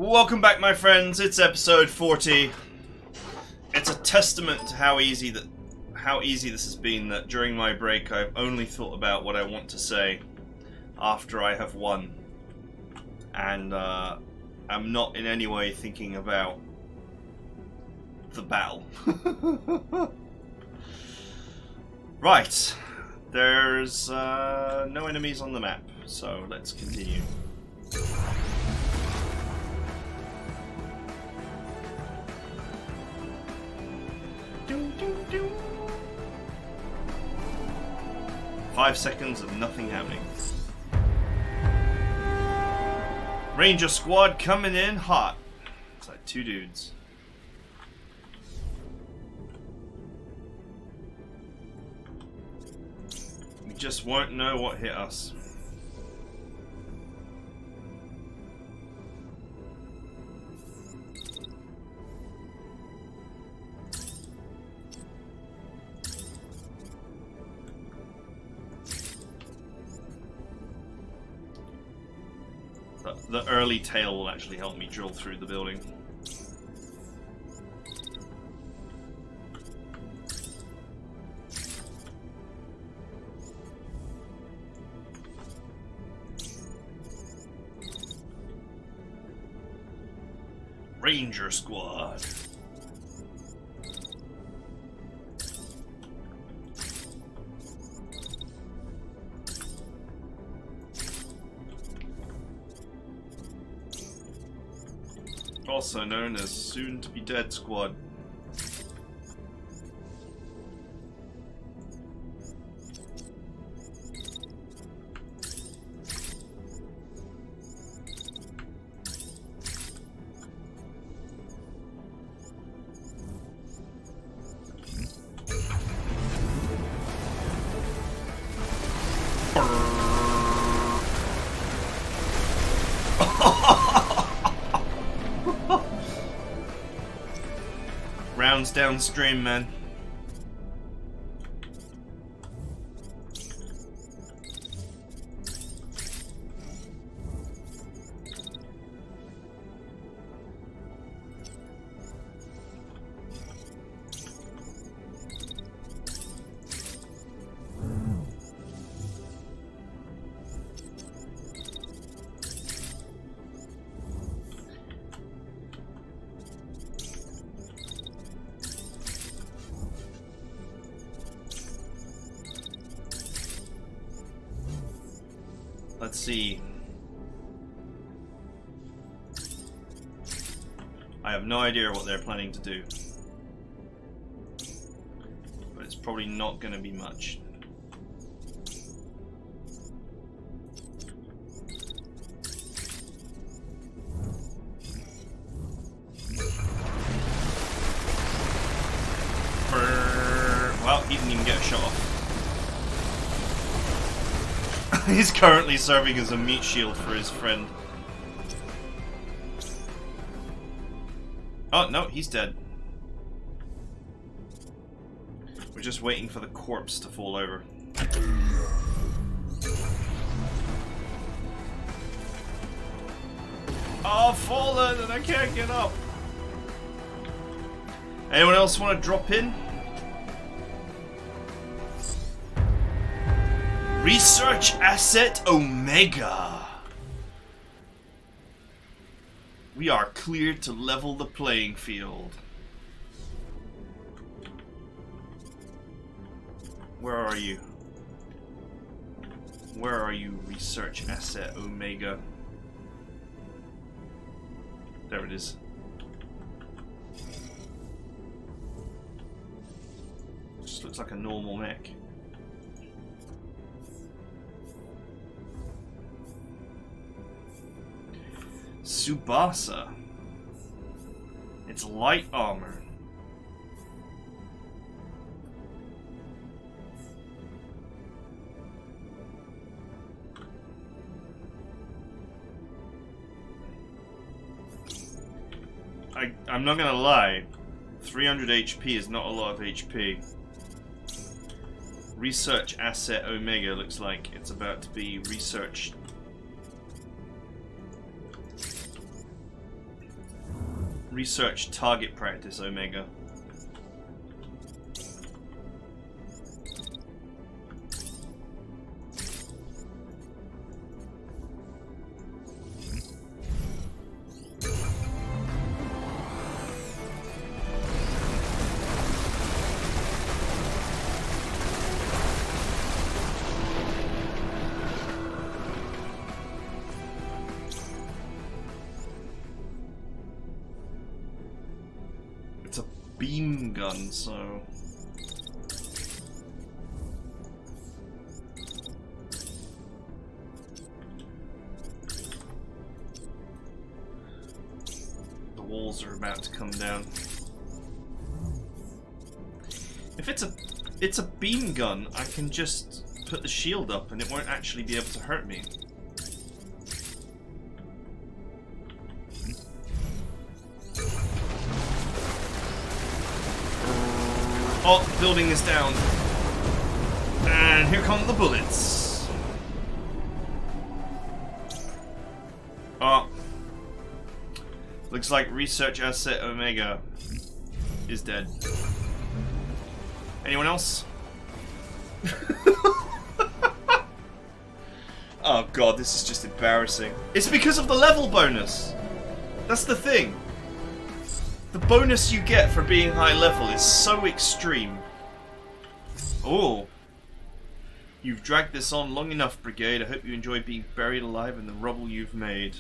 Welcome back, my friends. It's episode 40. It's a testament to how easy this has been that during my break I've only thought about what I want to say after I have won, and I'm not in any way thinking about the battle. Right, there's no enemies on the map, so let's continue. Doo, doo, doo. 5 seconds of nothing happening. Ranger squad coming in hot. It's like 2 dudes. We just won't know what hit us. The early tail will actually help me drill through the building. Ranger squad. Also known as soon-to-be-dead squad. Rounds downstream, man. Let's see. I have no idea what they're planning to do, but it's probably not going to be much. Well, he didn't even get a shot off. He's currently serving as a meat shield for his friend. Oh, no, he's dead. We're just waiting for the corpse to fall over. Oh, I've fallen and I can't get up. Anyone else want to drop in? Research Asset Omega. We are clear to level the playing field. Where are you? Where are you, Research Asset Omega? There it is. Just looks like a normal mech. Tsubasa. It's light armor. I'm not gonna lie, 300 HP is not a lot of HP. Research Asset Omega looks like it's about to be researched Research target practice, Omega. It's a beam gun, so... The walls are about to come down. If it's a beam gun, I can just put the shield up and it won't actually be able to hurt me. Oh, the building is down. And here come the bullets. Oh. Looks like Research Asset Omega is dead. Anyone else? Oh god, this is just embarrassing. It's because of the level bonus. That's the thing. The bonus you get for being high level is so extreme. Oh. You've dragged this on long enough, Brigade. I hope you enjoy being buried alive in the rubble you've made.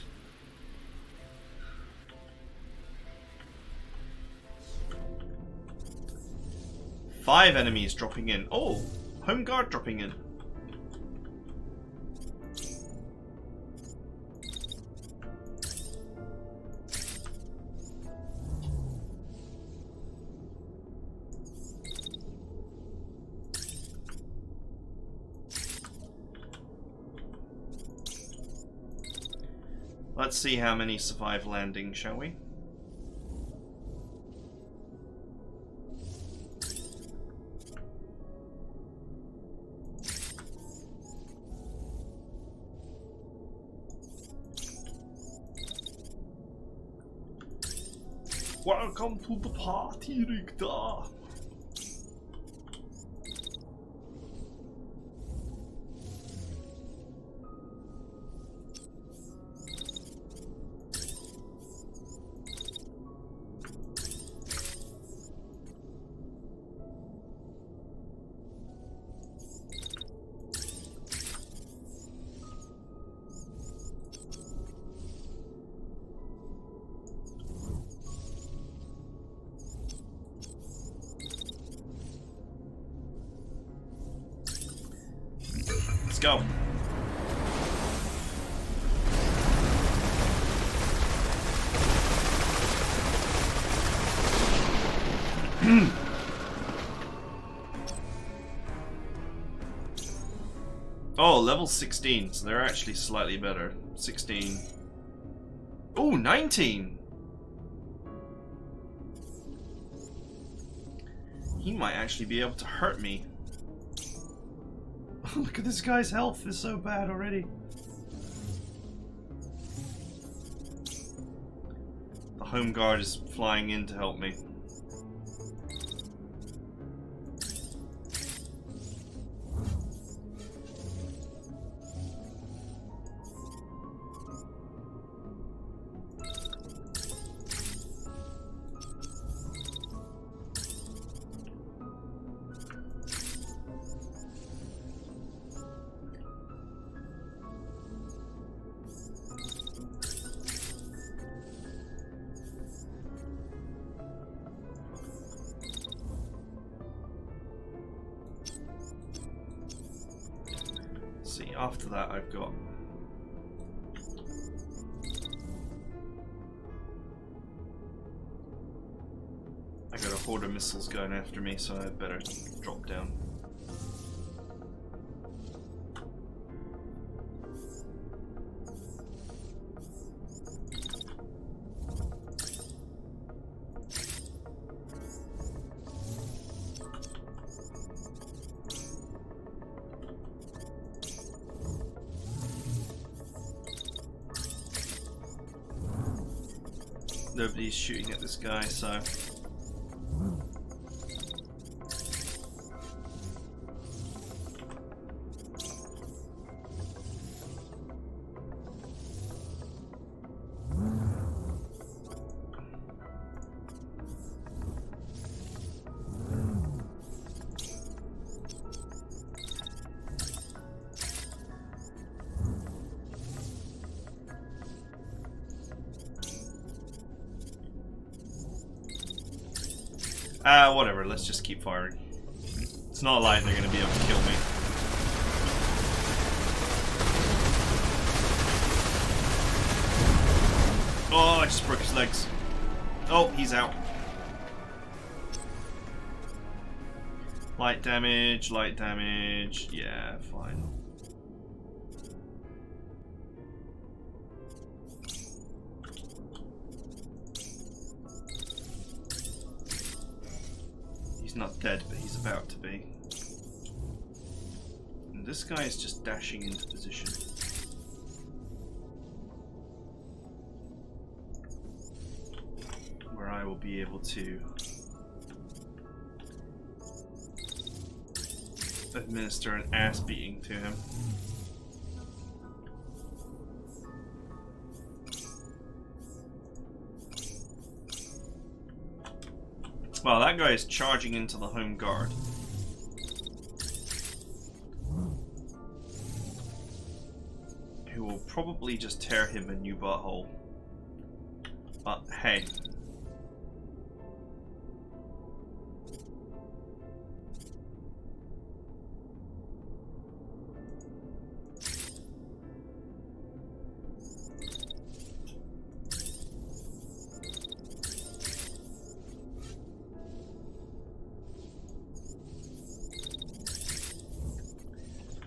Five enemies dropping in. Oh, home guard dropping in. Let's see how many survive landing, shall we? Welcome to the party, Richter. Let's go. Oh, level 16, so they're actually slightly better. 16. Oh, 19! He might actually be able to hurt me. Look at this guy's health, is so bad already. The home guard is flying in to help me. See, after that I've got a horde of missiles going after me, so I'd better drop down. Nobody's shooting at this guy, so... Whatever, let's just keep firing. It's not like they're gonna be able to kill me. Oh, I just broke his legs. Oh, he's out. Light damage, yeah, fine. He's not dead, but he's about to be. And this guy is just dashing into position. Where I will be able to administer an ass beating to him. Well, that guy is charging into the home guard. Who will probably just tear him a new butthole. But hey.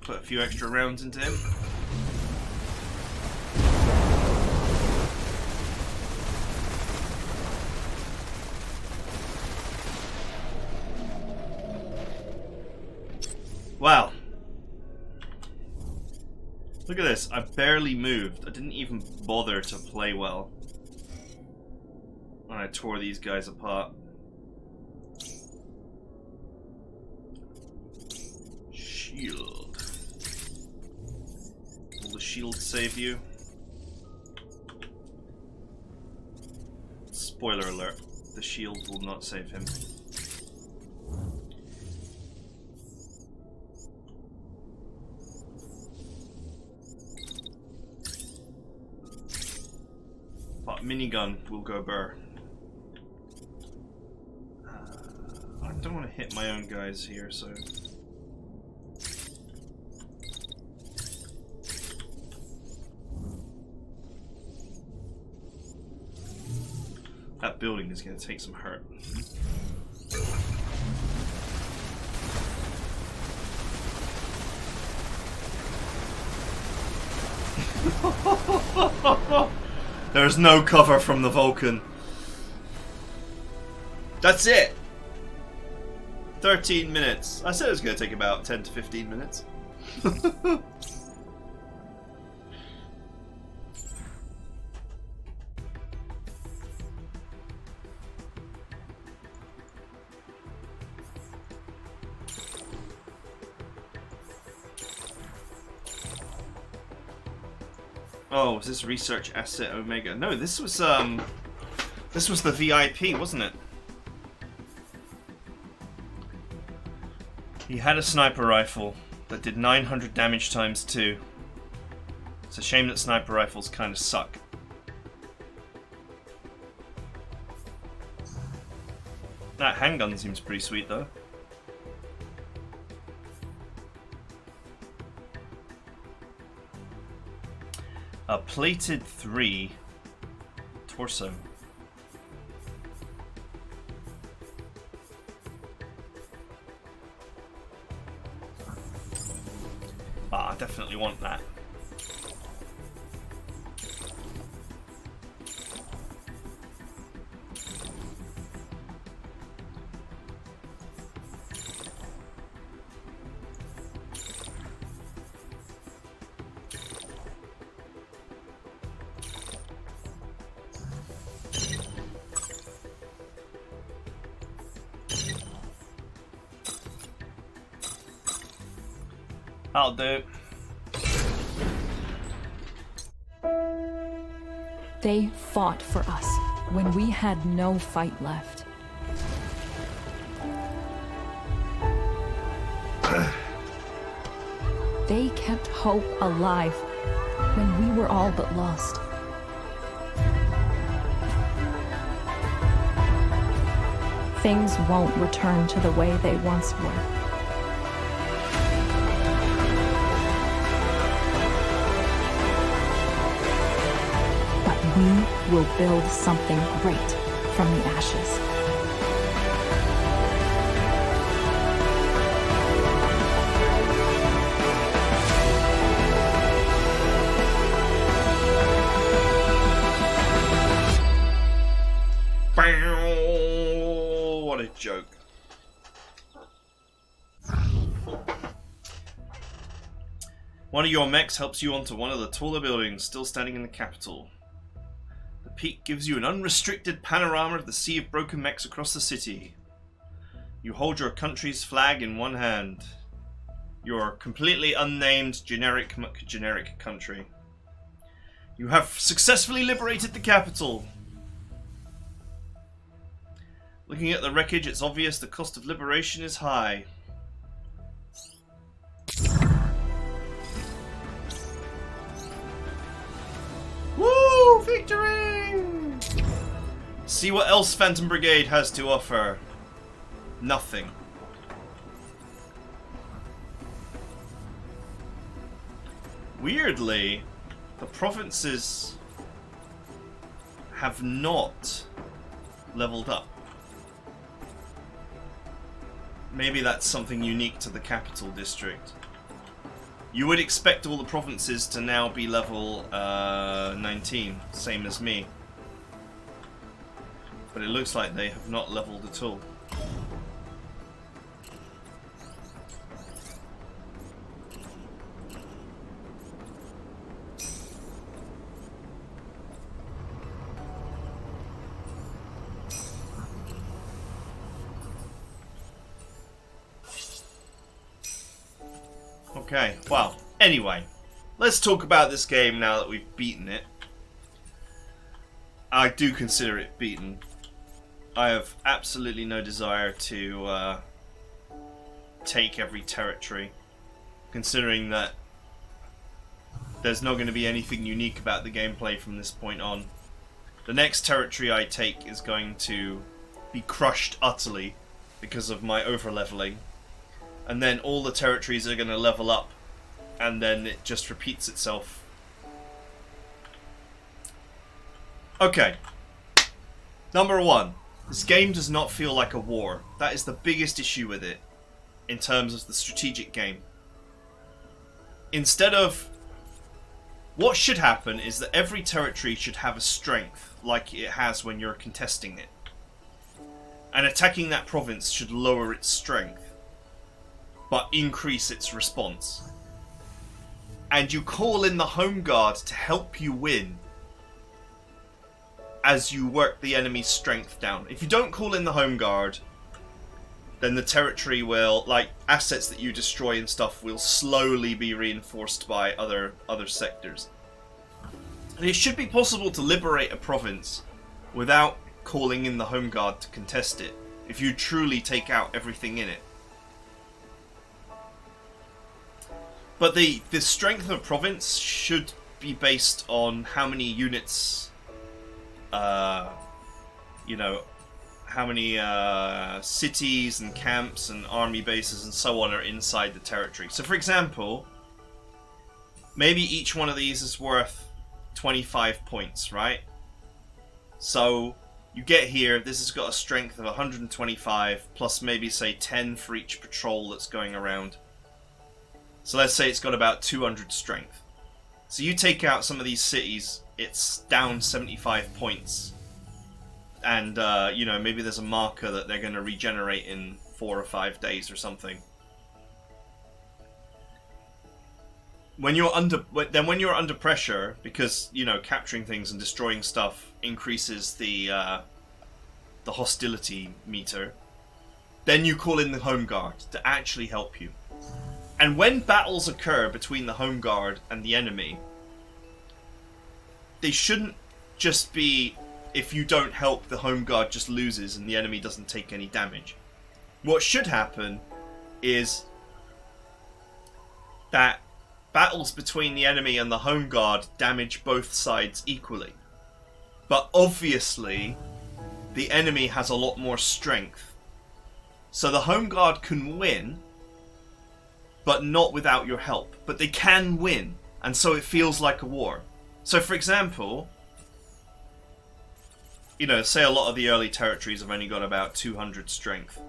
Put a few extra rounds into him. Wow. Look at this. I barely moved. I didn't even bother to play well. And I tore these guys apart. Shield. Will the shield save you? Spoiler alert. The shield will not save him. But minigun will go burr. I don't want to hit my own guys here, so... That building is going to take some hurt. There's no cover from the Vulcan. That's it. 13 minutes. I said it was going to take about 10 to 15 minutes. Oh, was this Research Asset Omega? No, this was the VIP, wasn't it? He had a sniper rifle that did 900 damage times 2. It's a shame that sniper rifles kind of suck. That handgun seems pretty sweet though. A plated 3 torso. Ah, I definitely want that. I'll do. They fought for us when we had no fight left. They kept hope alive when we were all but lost. Things won't return to the way they once were. But we will build something great from the ashes. What a joke. One of your mechs helps you onto one of the taller buildings still standing in the capital. The peak gives you an unrestricted panorama of the sea of broken mechs across the city. You hold your country's flag in one hand. Your completely unnamed generic country. You have successfully liberated the capital. Looking at the wreckage, it's obvious the cost of liberation is high. Woo! Victory! See what else Phantom Brigade has to offer. Nothing. Weirdly, the provinces have not leveled up. Maybe that's something unique to the capital district. You would expect all the provinces to now be level 19, same as me. But it looks like they have not leveled at all. Okay, well, anyway, let's talk about this game now that we've beaten it. I do consider it beaten. I have absolutely no desire to take every territory, considering that there's not going to be anything unique about the gameplay from this point on. The next territory I take is going to be crushed utterly because of my over-leveling. And then all the territories are going to level up, and then it just repeats itself. Okay. Number one, this game does not feel like a war. That is the biggest issue with it, in terms of the strategic game. Instead of... What should happen is that every territory should have a strength, like it has when you're contesting it. And attacking that province should lower its strength, but increase its response. And you call in the home guard to help you win as you work the enemy's strength down. If you don't call in the home guard, then the territory will, like assets that you destroy and stuff, will slowly be reinforced by other sectors. And it should be possible to liberate a province without calling in the home guard to contest it, if you truly take out everything in it. But the strength of a province should be based on how many units, you know, how many cities and camps and army bases and so on are inside the territory. So for example, maybe each one of these is worth 25 points, right? So you get here, this has got a strength of 125, plus maybe say 10 for each patrol that's going around. So let's say it's got about 200 strength. So you take out some of these cities, it's down 75 points. And, you know, maybe there's a marker that they're going to regenerate in 4 or 5 days or something. When you're under pressure, because, you know, capturing things and destroying stuff increases the hostility meter, then you call in the home guard to actually help you. And when battles occur between the home guard and the enemy, they shouldn't just be, if you don't help, the home guard just loses and the enemy doesn't take any damage. What should happen is that battles between the enemy and the home guard damage both sides equally. But obviously, the enemy has a lot more strength. So the home guard can win, but not without your help. But they can win, and so it feels like a war. So for example, you know, say a lot of the early territories have only got about 200 strength.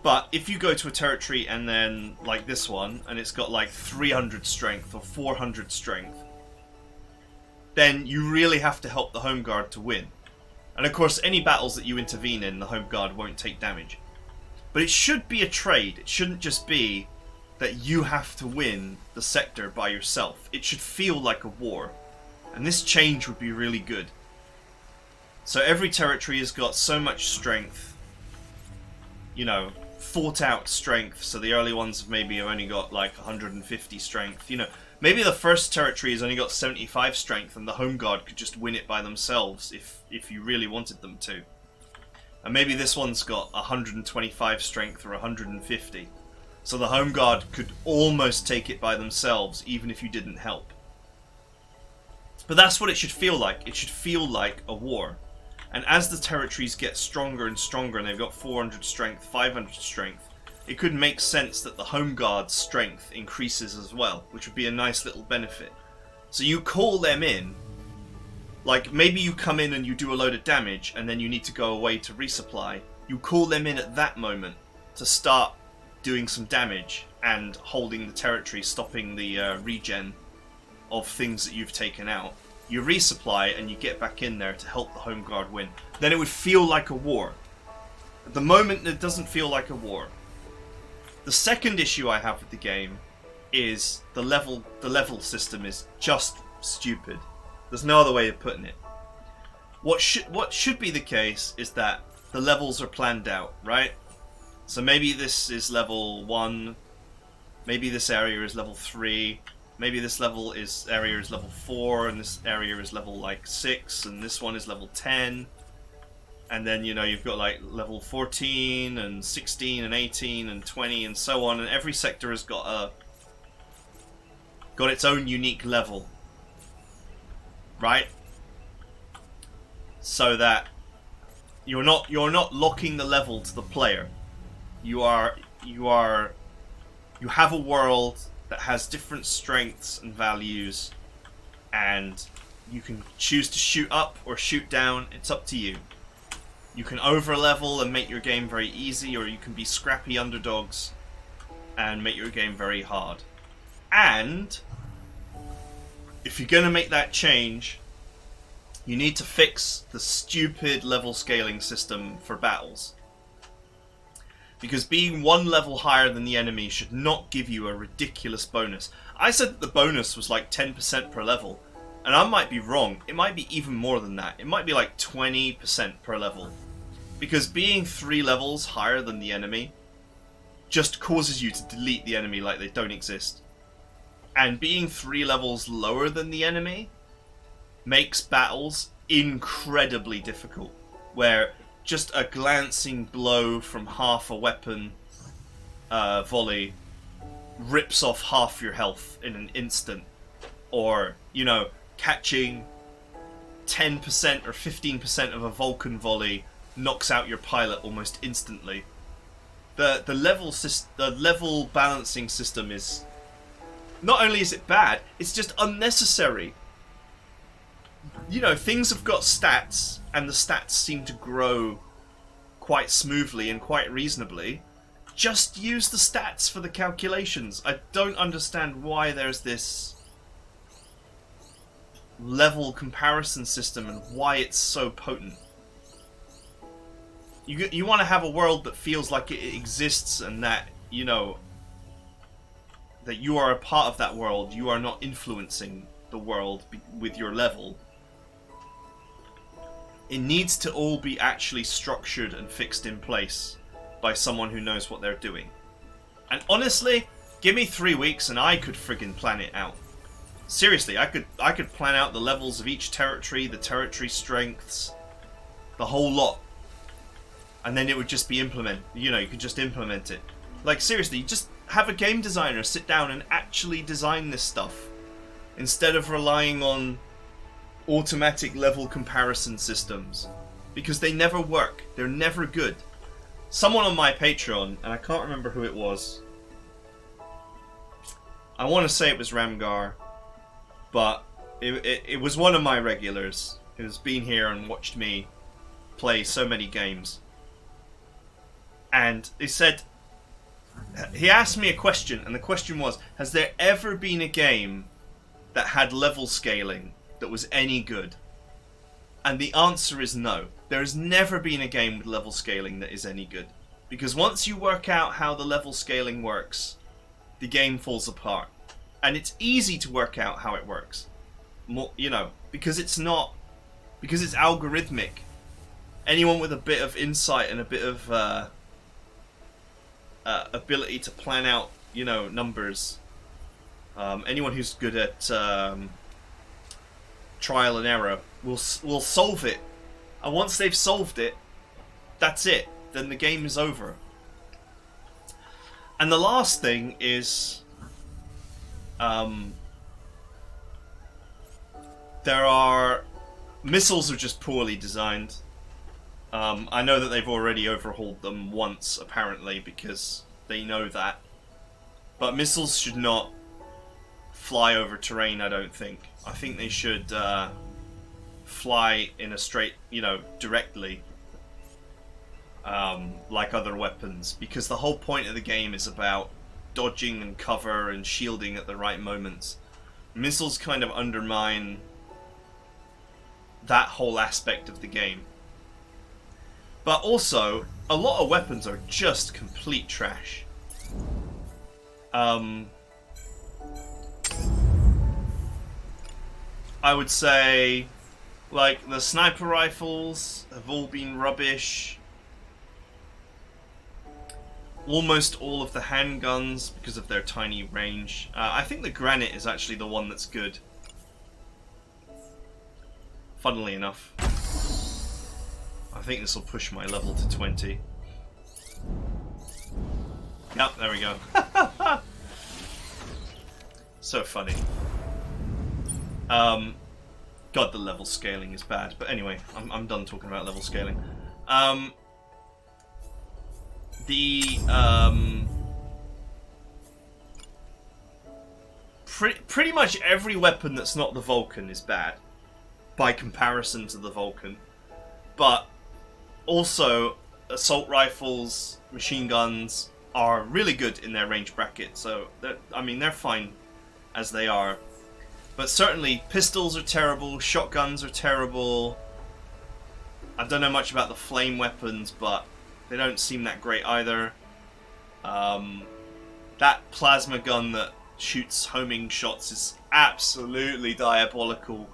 But if you go to a territory and then, like this one, and it's got like 300 strength or 400 strength, then you really have to help the home guard to win. And of course, any battles that you intervene in, the home guard won't take damage. But it should be a trade. It shouldn't just be that you have to win the sector by yourself. It should feel like a war. And this change would be really good. So every territory has got so much strength, you know, fought out strength. So the early ones have maybe only got like 150 strength. You know, maybe the first territory has only got 75 strength and the home guard could just win it by themselves if you really wanted them to. And maybe this one's got 125 strength or 150. So the home guard could almost take it by themselves even if you didn't help. But that's what it should feel like. It should feel like a war. And as the territories get stronger and stronger and they've got 400 strength, 500 strength, it could make sense that the home guard's strength increases as well, which would be a nice little benefit. So you call them in, like maybe you come in and you do a load of damage and then you need to go away to resupply. You call them in at that moment to start doing some damage and holding the territory, stopping the regen of things that you've taken out. You resupply and you get back in there to help the home guard win. Then it would feel like a war. At the moment, it doesn't feel like a war. The second issue I have with the game is the level system is just stupid. There's no other way of putting it. What should be the case is that the levels are planned out, right? So maybe this is level 1, maybe this area is level 3, maybe this area is level 4, and this area is level like 6, and this one is level 10. And then, you know, you've got like level 14 and 16 and 18 and 20 and so on, and every sector has got its own unique level. Right? So that you're not locking the level to the player. You have a world that has different strengths and values, and you can choose to shoot up or shoot down. It's up to you. You can over level and make your game very easy, or you can be scrappy underdogs and make your game very hard. And if you're going to make that change, you need to fix the stupid level scaling system for battles. Because being one level higher than the enemy should not give you a ridiculous bonus. I said that the bonus was like 10% per level, and I might be wrong. It might be even more than that. It might be like 20% per level. Because being 3 levels higher than the enemy just causes you to delete the enemy like they don't exist. And being 3 levels lower than the enemy makes battles incredibly difficult, where just a glancing blow from half a weapon volley rips off half your health in an instant. Or, you know, catching 10% or 15% of a Vulcan volley knocks out your pilot almost instantly. The level balancing system is... Not only is it bad, it's just unnecessary. You know, things have got stats, and the stats seem to grow quite smoothly and quite reasonably. Just use the stats for the calculations. I don't understand why there's this level comparison system and why it's so potent. You want to have a world that feels like it exists, and that, you know, that you are a part of that world. You are not influencing the world with your level. It needs to all be actually structured and fixed in place by someone who knows what they're doing. And honestly, Give me 3 weeks and I could friggin' plan it out. Seriously, I could plan out the levels of each territory, the territory strengths, the whole lot. And then it would just be implemented. You know, you could just implement it. Like, seriously, just have a game designer sit down and actually design this stuff. Instead of relying on automatic level comparison systems. Because they never work. They're never good. Someone on my Patreon, and I can't remember who it was. I want to say it was Ramgar. But it was one of my regulars who's been here and watched me play so many games. And he said, he asked me a question, and the question was, has there ever been a game that had level scaling that was any good? And the answer is no. There has never been a game with level scaling that is any good. Because once you work out how the level scaling works, the game falls apart. And it's easy to work out how it works. You know, because it's algorithmic. Anyone with a bit of insight and a bit of ability to plan out, you know, numbers. Anyone who's good at trial and error will solve it. And once they've solved it, that's it. Then the game is over. And the last thing is, missiles are just poorly designed. I know that they've already overhauled them once, apparently, because they know that. But missiles should not fly over terrain, I don't think. I think they should fly in a straight, you know, directly. Like other weapons. Because the whole point of the game is about dodging and cover and shielding at the right moments. Missiles kind of undermine that whole aspect of the game. But also, a lot of weapons are just complete trash. I would say, like, the sniper rifles have all been rubbish. Almost all of the handguns, because of their tiny range. I think the granite is actually the one that's good. Funnily enough. I think this will push my level to 20. Yep, there we go. So funny. God, the level scaling is bad. But anyway, I'm done talking about level scaling. Pretty much every weapon that's not the Vulcan is bad. By comparison to the Vulcan. But also, assault rifles, machine guns are really good in their range bracket. So, I mean, they're fine as they are. But certainly, pistols are terrible, shotguns are terrible. I don't know much about the flame weapons, but they don't seem that great either. That plasma gun that shoots homing shots is absolutely diabolical.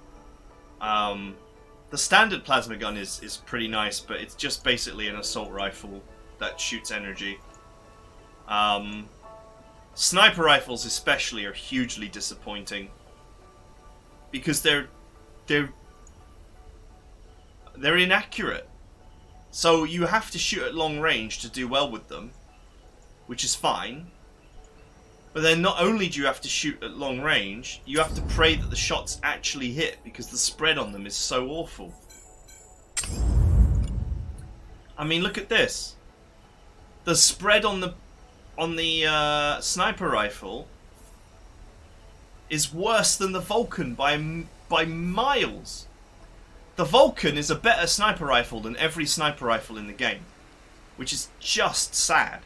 The standard plasma gun is pretty nice, but it's just basically an assault rifle that shoots energy. Sniper rifles especially are hugely disappointing. Because they're inaccurate. So you have to shoot at long range to do well with them, which is fine. But then not only do you have to shoot at long range, you have to pray that the shots actually hit, because the spread on them is so awful. I mean, look at this. The spread on the sniper rifle is worse than the Vulcan by miles. The Vulcan is a better sniper rifle than every sniper rifle in the game, which is just sad.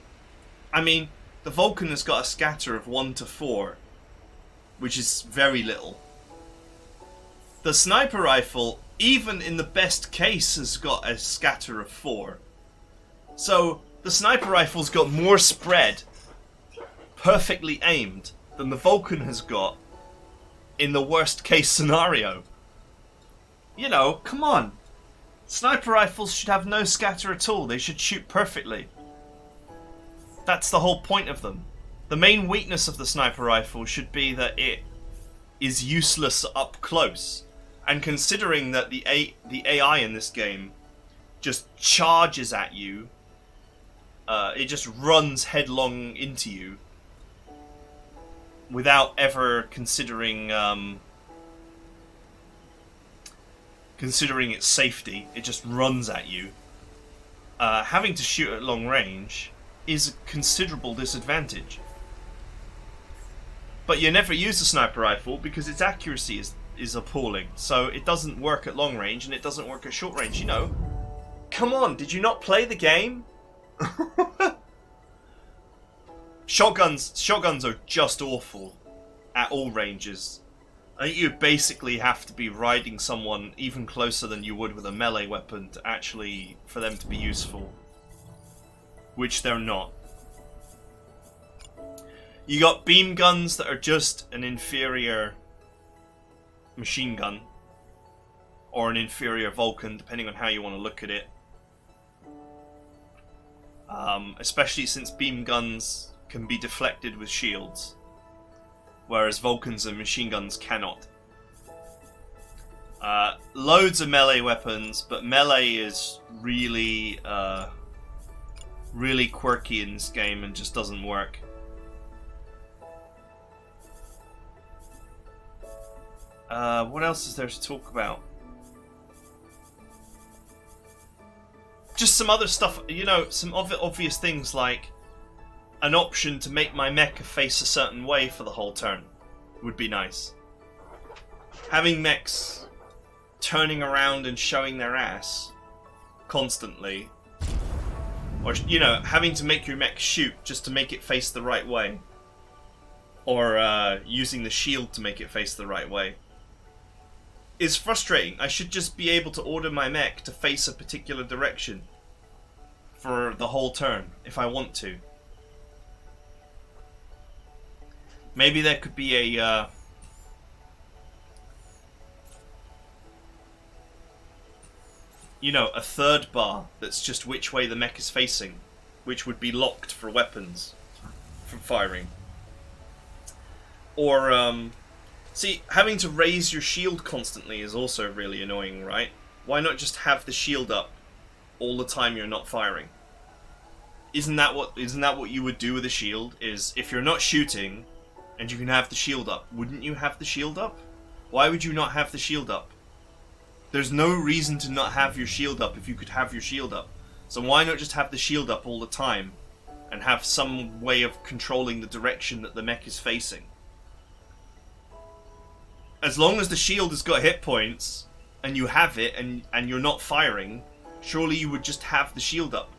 I mean, the Vulcan has got a scatter of 1 to 4, which is very little. The sniper rifle, even in the best case, has got a scatter of 4. So, the sniper rifle's got more spread, perfectly aimed, than the Vulcan has got in the worst case scenario. You know, come on. Sniper rifles should have no scatter at all. They should shoot perfectly. That's the whole point of them. The main weakness of the sniper rifle should be that it is useless up close. And considering that the AI in this game just charges at you, it just runs headlong into you without ever considering its safety. It just runs at you. Having to shoot at long range is a considerable disadvantage. But you never use the sniper rifle because its accuracy is appalling. So it doesn't work at long range and it doesn't work at short range, you know. Come on, did you not play the game? Shotguns are just awful at all ranges. I think you basically have to be riding someone even closer than you would with a melee weapon to actually, for them to be useful. Which they're not. You got beam guns that are just an inferior machine gun. Or an inferior Vulcan, depending on how you want to look at it. Especially since beam guns can be deflected with shields. Whereas Vulcans and machine guns cannot. Loads of melee weapons, but melee is really, really quirky in this game and just doesn't work. What else is there to talk about? Just some other stuff, you know, some obvious things like an option to make my mecha face a certain way for the whole turn would be nice. Having mechs turning around and showing their ass constantly, or, you know, having to make your mech shoot just to make it face the right way, or using the shield to make it face the right way, is frustrating. I should just be able to order my mech to face a particular direction for the whole turn if I want to. Maybe there could be a you know, a third bar that's just which way the mech is facing, which would be locked for weapons from firing. Or see, having to raise your shield constantly is also really annoying, right? Why not just have the shield up all the time you're not firing? Isn't that what you would do with a shield? Is if you're not shooting and you can have the shield up, wouldn't you have the shield up? Why would you not have the shield up? There's no reason to not have your shield up if you could have your shield up. So why not just have the shield up all the time and have some way of controlling the direction that the mech is facing? As long as the shield has got hit points and you have it and you're not firing, surely you would just have the shield up.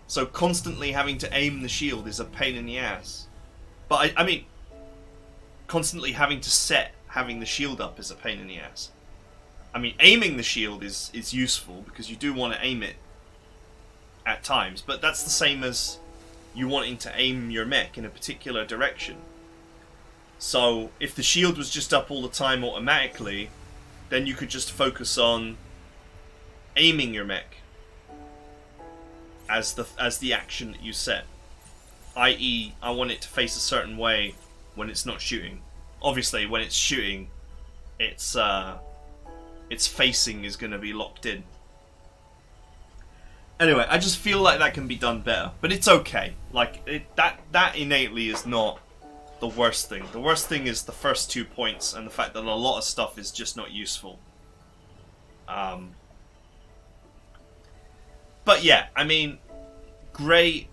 So constantly having to aim the shield is a pain in the ass. But I mean, constantly having to set having the shield up is a pain in the ass. I mean, aiming the shield is useful because you do want to aim it at times, but that's the same as you wanting to aim your mech in a particular direction. So if the shield was just up all the time automatically, then you could just focus on aiming your mech as the action that you set. I.e., I want it to face a certain way when it's not shooting. Obviously, when it's shooting, its facing is going to be locked in. Anyway, I just feel like that can be done better, but it's okay. Like that innately is not the worst thing. The worst thing is the first 2 points and the fact that a lot of stuff is just not useful. But yeah, I mean, Grey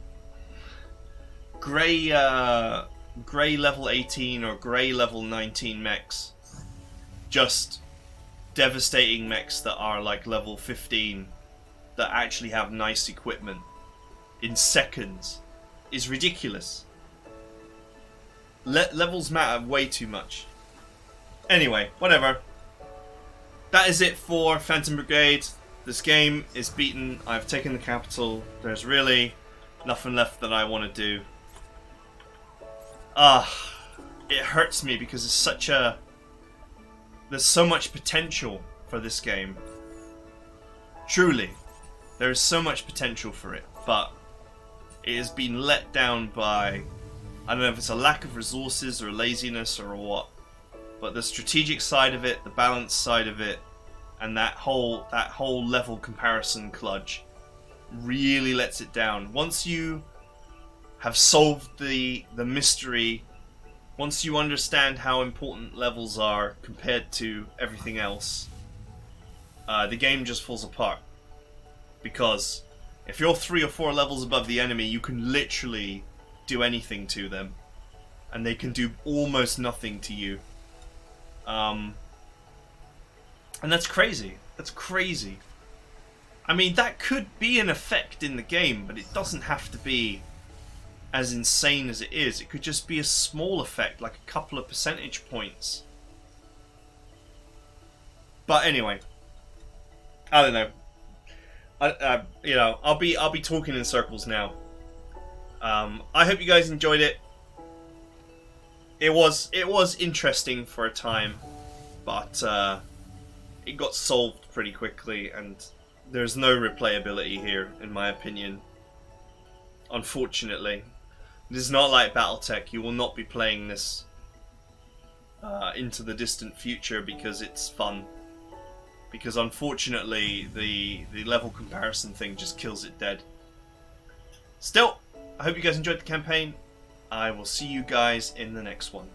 level 18 or Grey level 19 mechs, just devastating mechs that are like level 15 that actually have nice equipment in seconds, is ridiculous. Levels matter way too much. Anyway, whatever. That is it for Phantom Brigade. This game is beaten. I've taken the capital. There's really nothing left that I want to do. It hurts me because there's so much potential for this game. Truly, there is so much potential for it, but it has been let down by I don't know if it's a lack of resources or laziness or what, but the strategic side of it, the balance side of it, and that whole level comparison kludge really lets it down. Once you have solved the mystery, once you understand how important levels are compared to everything else, the game just falls apart. Because if you're 3 or 4 levels above the enemy, you can literally do anything to them, and they can do almost nothing to you. And that's crazy. That's crazy. I mean, that could be an effect in the game, but it doesn't have to be as insane as it is. It could just be a small effect, like a couple of percentage points. But anyway, I don't know. I'll be talking in circles now. I hope you guys enjoyed it. It was interesting for a time, but it got solved pretty quickly, and there's no replayability here, in my opinion. Unfortunately, this is not like Battletech. You will not be playing this into the distant future because it's fun. Because unfortunately, the level comparison thing just kills it dead. Still, I hope you guys enjoyed the campaign. I will see you guys in the next one.